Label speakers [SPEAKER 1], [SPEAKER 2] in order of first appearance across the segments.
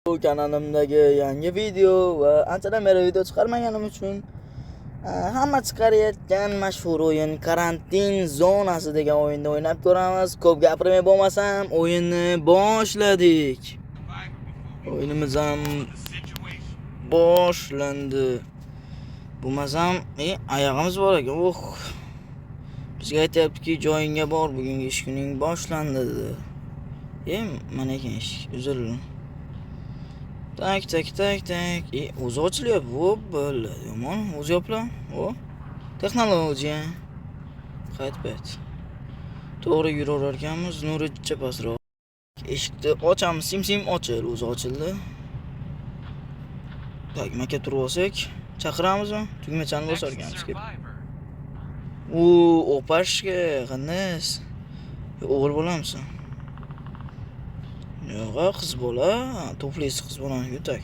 [SPEAKER 1] Bu kanalimdagi yangi video va anchadan beri video chiqarmaganim uchun hamma chiqarayotgan mashhur o'yin Karantin zonasi degan o'yinni o'ynab ko'ramiz. Ko'p gapirmay bo'lmasam, o'yinni boshladik. O'yinimiz ham boshlandi. Bo'lmasam, oyog'imiz bor ekan. Bizga aytayaptiki, joyingga bor, bugungi ish kuning boshlandi dedi. Mana ekan eshik, uzildi. Tak. O'zi ochilyapti. Bo'ldi. Yomon. O'zi yopla. Texnologiya. Qaytbat. To'g'ri yuraverar ekanmiz. Nuricha pastroq. Eshikni ochamiz. Sim ochil. O'zi ochildi. Tak, maka turib olsak, chaqiramizmi? Tugmachani bosar ekanmiz. Opashka, qanday? O'g'il bo'lamisan? Yo'q, qiz bola. To'playsiz qiz bolani yutak.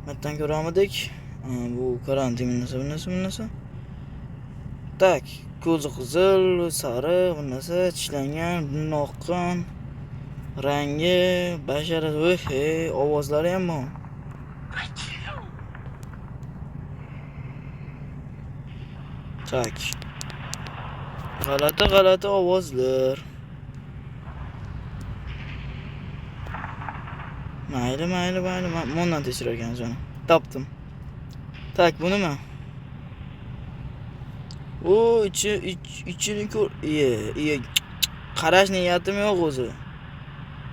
[SPEAKER 1] Matdan ko'ramidik. Bu karantin narsa. Tak, ko'zi qizil, sariq, narsa tishlangan, oqqan, rangi, bashara, ovozlari ham bor. Tak. G'alati ovozlar. Mayli. Mondan tekshirar ekansiz uni. Topdim. Tak, bu nima? İçini ko'r. Qarash niyatim yo'q o'zi.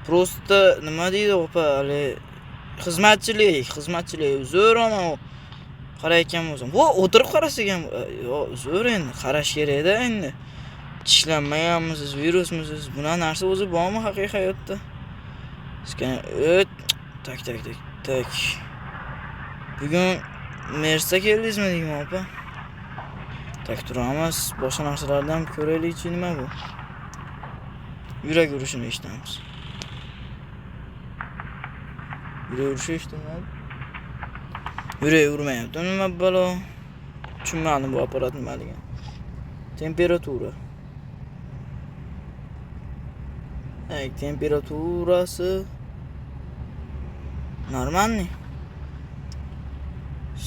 [SPEAKER 1] Prosta nima deydi, opa, hali xizmatchilik. Zo'r ana qarayotgan bo'lsam. O'tirib qarasak ham, zo'r endi, qarash kerak-da endi. Tishlanmaganmisiz, virusmisiz? Buna narsa o'zi bormi haqiqiy hayotda? Tak. Bugun Mersga keldingizmi deyman, opa? Tak, turamiz. Boshqa narsalardan ham ko'raylikchi, nima bu? Yurak urishini eshitamiz. Yurak urishi eshitilmadi. Yurak urmayapti. Nima balo? Tushunmadim bu apparat nimaligini. Temperatura. Temperaturasi normalniy.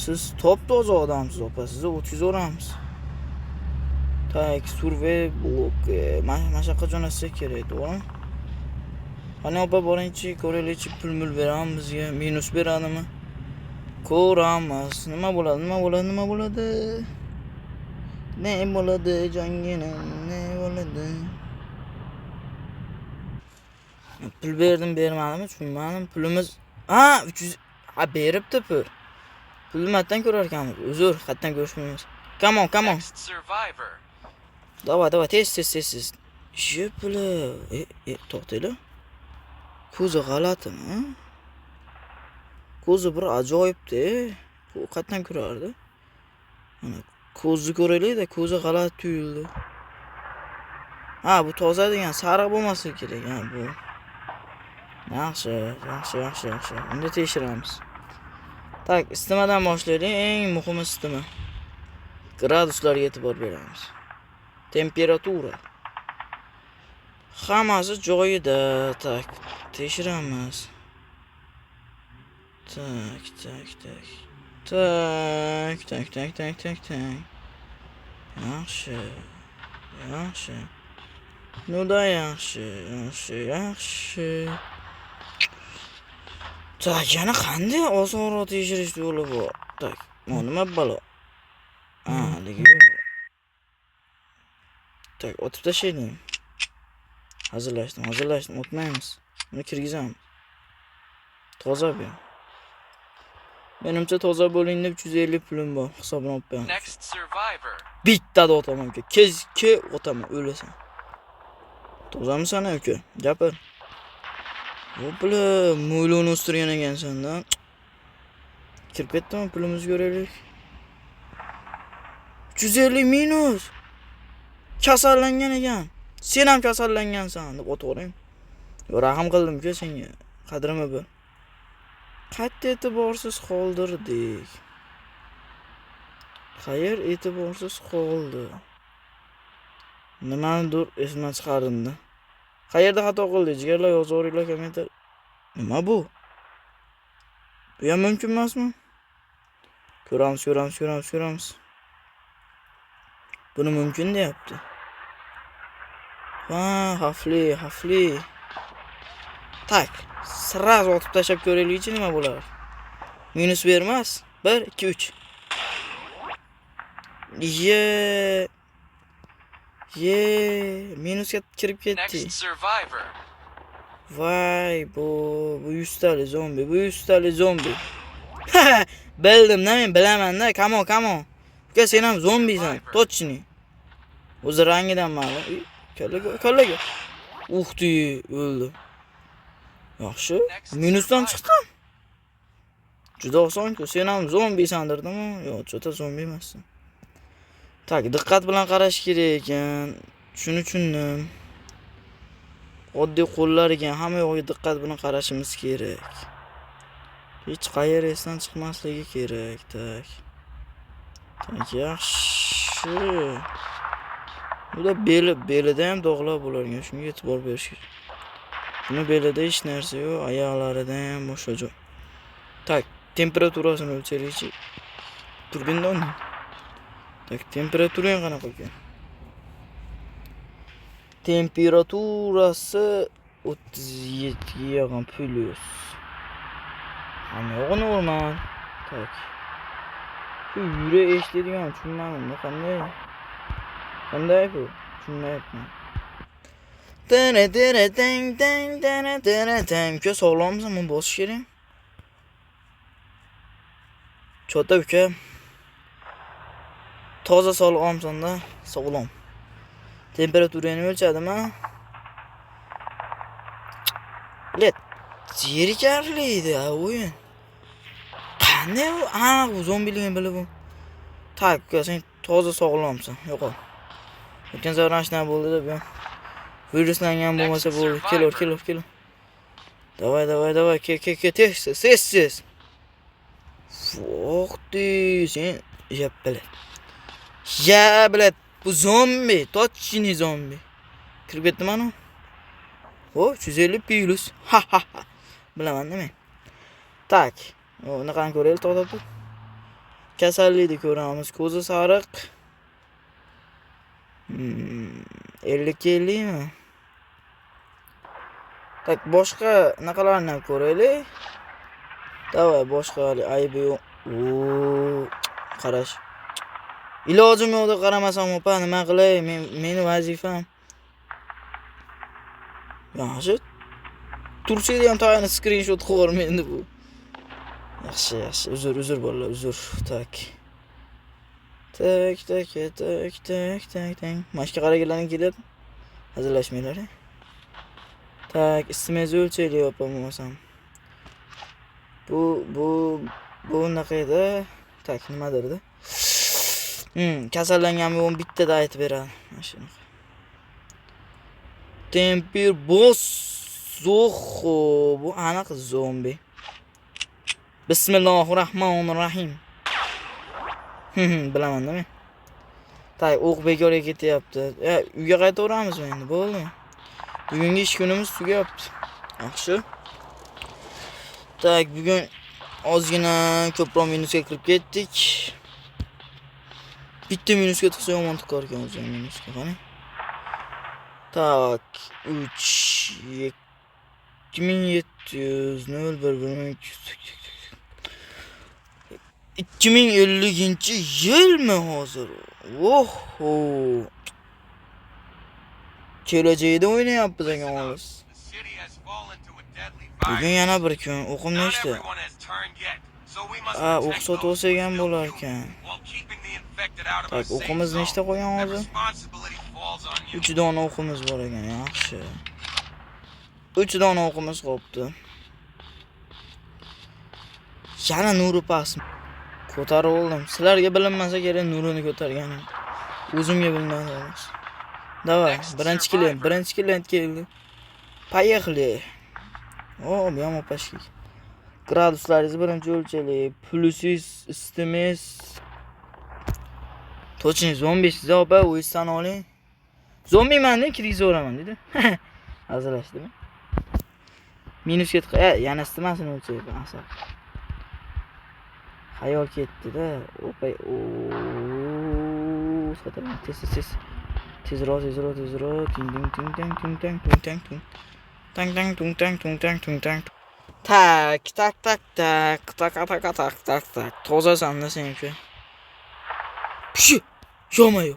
[SPEAKER 1] Siz top-toza odamsiz, opa. Sizni o'tkazveramiz. Tak, survey blok. Mana shunaqa jo'natsak kerak, to'g'rimi? Qani opa, boringchi, ko'raylikchi, pul beramiz bizga, minus beradimi? Ko'ramiz. Nima bo'ladi? Ne bo'ladi, jonginim, ne bo'ladi? Pul bermadimi? Tushunmadim. Pulimiz 300 beribdi pul. Pulni matdan ko'rar ekanmiz. Uzr, qayerdan ko'rishimiz. Come on. Давай, tez. Puli. To'xtaylar. Ko'zi g'alatimi? Ko'zi bir ajoyibdi. Bu qayerdan ko'rardi? Mana ko'zni ko'raylik-da, ko'zi g'alat tuyuldi. Bu toza degan sariq bo'lmasa kerak, bu. Yaxshi. Unda tekshiramiz. Tak, istimadan boshlaylik. Eng muhimi istima. Graduslarga e'tibor beramiz. Temperatura. Hammasi joyida. Tak, tekshiramiz. Tak. Yaxshi. Nuda yaxshi. Tak, yana qanday osonroq tekshirish yo'li bor? Tak, nima balo? Haligi. Tak, otib tashlaylik. Hazırlaştım. O'tmaymiz. Buni kirgizamiz. Toza bu. Menimcha toza bo'ling deb 350 pulim bor. Hisobini olib qo'yamiz. Bitta otaman uka. Kezki otaman, o'lasan. Tozamisan uka? Gapir. Opla, mo'yloni o'stirgan ekansan-da. Kirib ketdimi, pulimizni ko'raylik. 350 minus. Kasallangan ekan. Sen ham kasallangansan deb o'tavering. Rahim qildim-ku senga. Qadrimi bu. Qayerda e'tiborsiz qoldirdik. Qayer e'tiborsiz qoldi. Nimanidir esimdan chiqardim-da. Qayerda xato qildik? Jigarlar yozvoringlar kommentar. Nima bu? Bu ham mumkin emasmi? Ko'ramiz. Buni mumkin deyapti. Ha, xavfli. Tak, sразу otib tashlab ko'raylikchi nima bo'ladi. Minus bermas. 1 2 3. Minusga kirib ketdi. Voy, bu 100 tali zombi. Bildim, men bilaman-da. Come on. Uka, sen ham zombisan. Точно. O'zi rangidan ma'lum. Kallaga. Uxdi, o'ldi. Yaxshi. Minusdan chiqdim. Juda oson-ku. Sen ham zombisan derdim-ku. Yo'q, cho'ta zombi emassan. Tak, diqqat bilan qarash kerak ekan. Shuni tushundim. Oddiy qo'llar ekan, hamma yo'g'iga diqqat bilan qarashimiz kerak. Hech qayer esdan chiqmasligi kerak. Tak, yaxshi. Buda belida ham dog'lar bo'larkan, shunga e'tibor berish kerak. Buni belida hech narsa yo'q, oyoqlarida ham boshqa joy. Tak, temperaturasini o'lchaylikchi. Turganda uni. Tak, temperaturasi qanaqa ekan? Temperaturasi 37 yog'in plus. Hamma yo'g'i normal. Tak. Shu yura eshitadigan tushunmadim. Qanday bu? Tushunmayapman. Uka, sog'lommisan? Buni bosish kerak. Chota uka. Toza sog'lomsan-da, sog'lom. Temperaturani o'lchadimi? Bilet, zerikarli-edi o'yin. Qanday u? Aniq bu zombiligini bilib bu. Tak, sen toza sog'lomsan. Yo'qol. O'tgan safar nima bo'ldi deb bu. Viruslangan bo'lmasa bo'ldi. Kel. Давай, ke, ses. Fuqdi, sen bilet. Bu zombi, точно zombi. Kirib ketdimi ana? O, 350 plus. Ha. Bilaman men. Tak. Unaqani ko'raylik, to'xtatib. Kasallikni ko'ramiz. Ko'zi sariq. 50 mi? Tak, boshqa naqalarni ham ko'raylik. Davay, boshqa aybi yo'q. Qarash. Ilojim yo'qda qaramasam, opa, nima qilay? Meni vazifam. Yaxshi. Turchida ham tayini screenshot qo'yarman endi bu. Yaxshi. Uzr bolalar, uzr. Tak. Mashqa qaraganlarning kelyapti. Hazillashmanglar. Tak, ismingizni o'lchaylik, opa, bo'lmasam. Bu unaqa edi. Tak, nimadirdi? Kasallangan yo'q, bittada aytib beradi. Mana shunaqa. Tempir boss zo'xo, bu aniq zombi. Bismillahirrohmanirrohim. Bilaman-da men. Tak, o'q bekorga ketyapti. Uyga qaytaveramizmi endi? Bo'ldi. Bugungi ish kunimiz tugayapti. Yaxshi. Tak, bugun ozgina ko'proq minusga kirib ketdik. Bitta minusga chiqsa yomon tiqar ekan o'zi minusga, qani. Tak, 2050-yilmi hozir? Oho. Kelajakda o'ynayapmiz ekan hozir. Bugun yana bir kun, o'qim nechta? O'q sotib ham bo'lar ekan. Tak, o'qimiz nechta qo'ygan hozir? 3 dona o'qimiz bor ekan, yaxshi. 3 dona o'qimiz qolibdi. Yana nuri pastmi? Ko'tarib oldim. Sizlarga bilinmasa kerak nurini ko'targanim. O'zimga bilinadi xolos. Davay, birinchi klient keldi. Поехали. Bu ham opashlik. Graduslaringizni birinchi o'lchaylik. Plusingiz, istimingiz. Точно zombisiz, opa, o'yisdan oling. Zombiman-da, kirgizaveraman dedi. Hazillashdimi? Minusga yana istimasini o'lchayapman asab. Hayol ketdi-da. Opay. Sotaman. Tez. Tezroq. Ting ting ting tang ting tang ting tang ting. Tang tang tung tang tung tang tung tang. Tak. Tak. Tozasan-da senki. Pishi. Yo'mayo.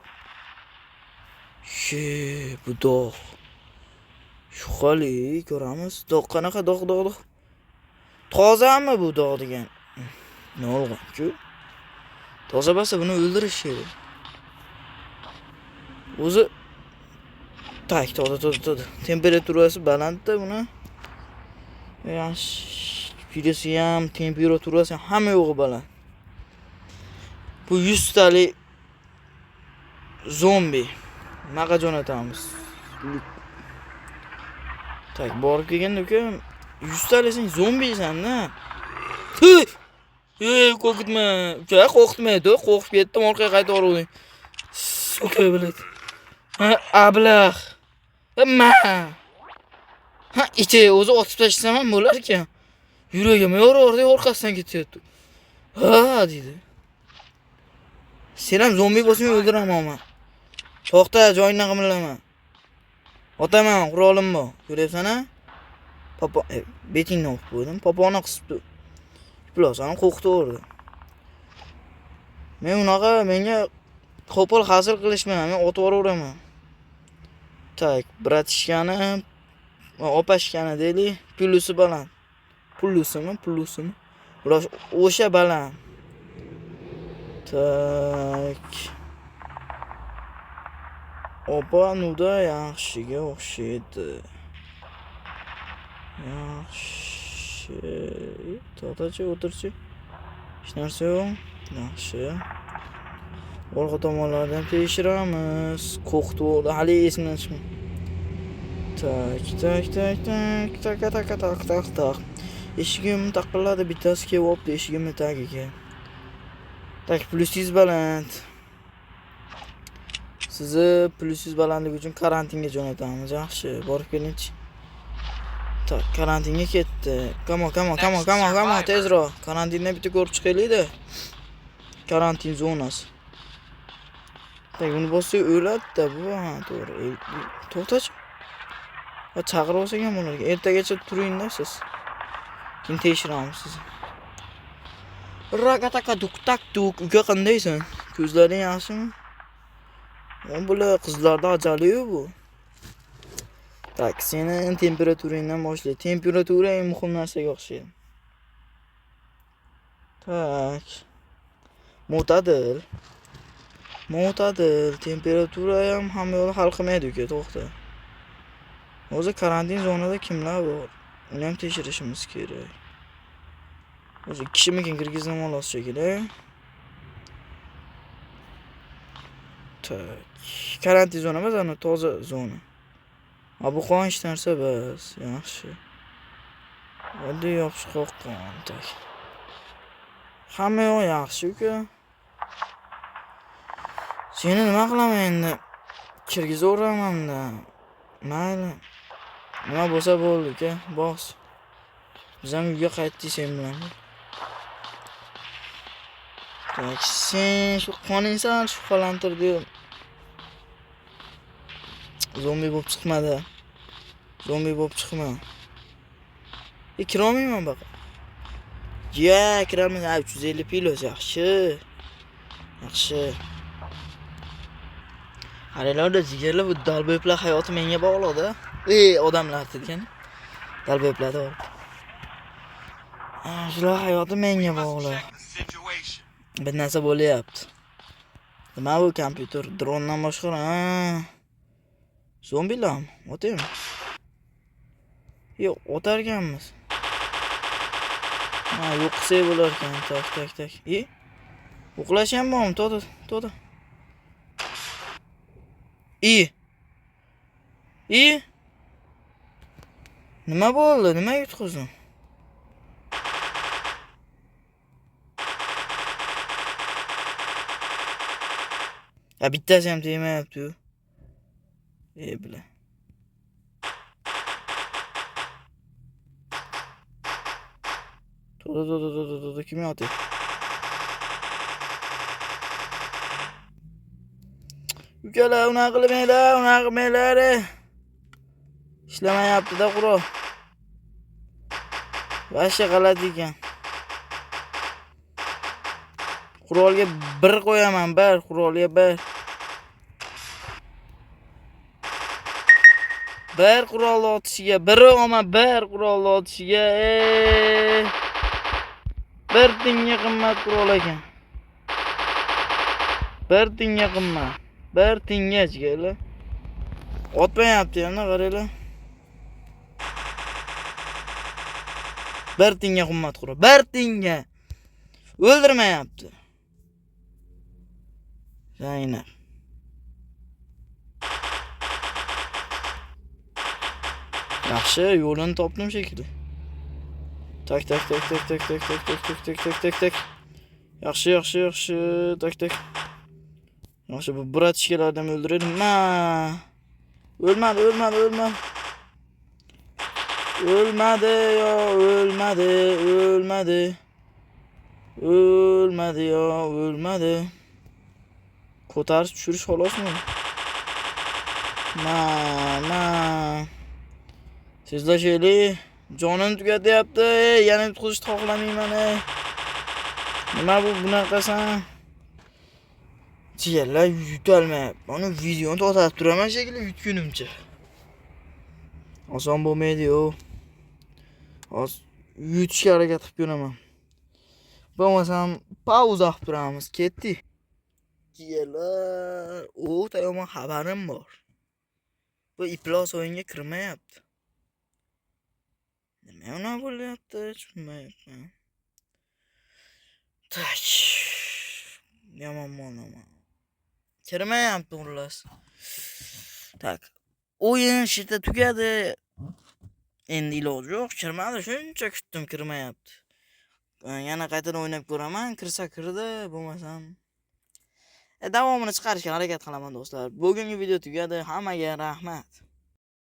[SPEAKER 1] Bu dog'. Shuqali ko'ramiz. Dog' qanaqa dog'. Tozami bu dog' degan? Ne olgan-ku? Toza bo'lsa buni o'ldirish kerak. O'zi tak, toza. Temperaturasi balandda buni. Yaxshi. Pirisi ham, temperaturasi ham hamma yo'g'i baland. Bu 100 talik zombi. Naqa jo'natamiz. Tak, borib kelganda uka 100 talik sen zombisan-da. Qo'rqitma. Uka, qo'rqitmaydi. Qo'rqib ketdim, orqaga qaytib bordim. Uka biladi. Ha, ablah. Ma. Ha, ichi o'zi otib tashlasam ham bo'lar ekan. Yuragim yorib orqasidan ketyapti. Ha, dedi. Sen ham zombi bo'lsang o'ldiraman. To'xta, joyingdan qimillama. Otaman, qurolim bor. Ko'ryapsan-a? Papa, betingni o'qib qo'ydim. Paponi qisibdi. Bilosani qo'rqitdi. Men menga qo'pol hazil qilishma, men otib yuraveraman. Tak, bratishkani, opashkani deylik, pulusi baland. Pulusimi? Ular o'sha baland. Tak. Opa nuda yaxshiga o'xshaydi. Yaxshi. To'xtachi, o'tirchi. Hech narsa yo'q. Yaxshi. Orqa tomonlardan tekshiramiz. Qo'rqitdi, hali esimdan chiqmadi. Tak. Eshigim taqilladi, bittasi kelyapti eshigimning tagiga. Tak, plusingiz baland. Sizni plusingiz balandligi uchun karantinga jo'natamiz. Yaxshi, borib keling-chi. Tak, karantinga ketdi. Come on, tezroq. Karantindan bitta ko'rib chiqaylik-da. Karantin zonasi. Tak, uni bo'lsa o'ladi-da bu. Ha, to'g'ri. To'xtachi. Va chaqirib olsak ham bo'lar. Ertagacha turing-da siz. Keyin tekshiramiz sizni. Ragataka duk. Uka qandaysan? Ko'zlaring yaxshimi? Bular qizlarda ajali-yu bu. Tak, seni temperaturingdan boshla. Temperatura eng muhim narsaga o'xshaydi. Tak. Mo'tadil. Temperatura ham hamma yo'li hal qilmaydi uka, to'xta. O'zi karantin zonada kimlar bor? Uni ham tekshirishimiz kerak. O'zi kishimikin kirgizdim xolos shekilli. Tak. Karantin zona emas, ana toza zona. Bu qon hech narsa bas, yaxshi. Oddiy yopishqoq qon, tak. Hamma yo'q yaxshi uka. Seni nima qilaman endi? Kirgizaveraman-da. Mayli. Nima bo'lsa bo'ldi uka, bos. Biz ham uyga qaytdik sen bilan. Tak, sen shu qoningsan shubhalantirdi. Zombi bo'lib chiqma. Kirolmayman baqa. Kiraman. 350 pilos yaxshi. Halilarda jigarlar bu dalbo'yiblar hayoti menga bog'liq-da. Odamlar degan. Dalbo'yiblar bor. Shular hayoti menga bog'liq. Bir narsa bo'lyapti. Nima bu kompyuter drondan boshqa? Zombilarmi? O'taymi? Yo'q, o'targanmiz. Yo'q qilsak bo'lar ekan. Tak. Uxlash ham bormi? To'da. Nima bo'ldi? Nima yutqizding? Bittasi ham tegmayapti-yu. Bila. To'da kim yotyapti? Ukalar, unaqa qilmanglar. Ishlamayapti-da qurol. Vasha g'alati ekan. Qurolga 1 qo'yaman, 1, qurolga 1. 1 qurolni otishiga, 1 olma 1 qurolni otishiga. 1 tiyinga qimmat qurol ekan. 1 tiyinga qimmat. 1 tiyinga chiqaylar. Otmayapti yana qaranglar. 1 tiyinga qimmat qurol. 1 tiyinga. O'ldirmayapti. Zaynab. Yaxshi, yo'lini topdim shekilli. Tak. Yaxshi. Tak. Yaxshi, bu bratishkalardan o'ldirdim. O'lmadi. O'lmadi. Ko'tarish tushirish xolosmi? Sizlashaylik. Jonim tugatyapti. Yana yutqizishni xohlamayman. Nima bu bunaqasan? Jiyanlar yutolmayapti. Mana videoni to'xtatib turaman shekilli yutgunimcha. Oson bo'lmaydi-ku. Hozir yutishga harakat qilib ko'raman. Bo'lmasam pauza qilib turamiz. Ketdik. Jiyanlar, tayyorman xabarim bor. Bu iplos o'yinga kirmayapti. Nima unaqa bo'lyapti? Tushunmayapman. Tak. Yomon. Kirmayapti xullas. Tak. O'yin shita tugadi. Endi iloji yo'q, kirmadi. Shuncha kutdim, kirmayapti. Yana qaytadan o'ynab ko'raman. Kirsa kirdi, bo'lmasam davomini chiqarishga harakat qilaman do'stlar. Bugungi video tugadi. Hammaga rahmat.